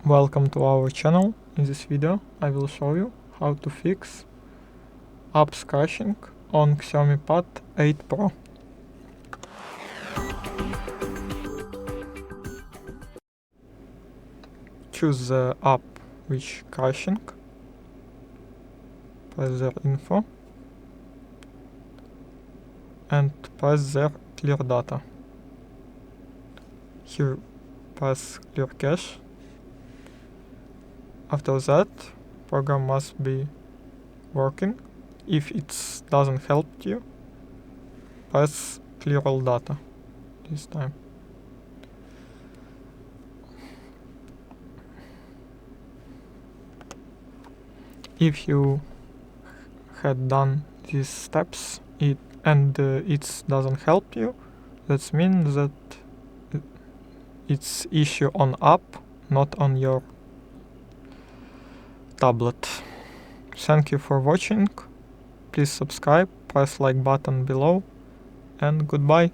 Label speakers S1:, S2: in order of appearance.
S1: Welcome to our channel. In this video I will show you how to fix apps crashing on XIAOMI Pad 8 Pro. Choose the app which crashing, press their info and press their clear data. Here press clear cache. After that, program must be working. If it doesn't help you, press clear all data this time. If you had done these steps and it doesn't help you, that means that it's issue on app, not on your tablet. Thank you for watching. Please subscribe, press like button below, and goodbye.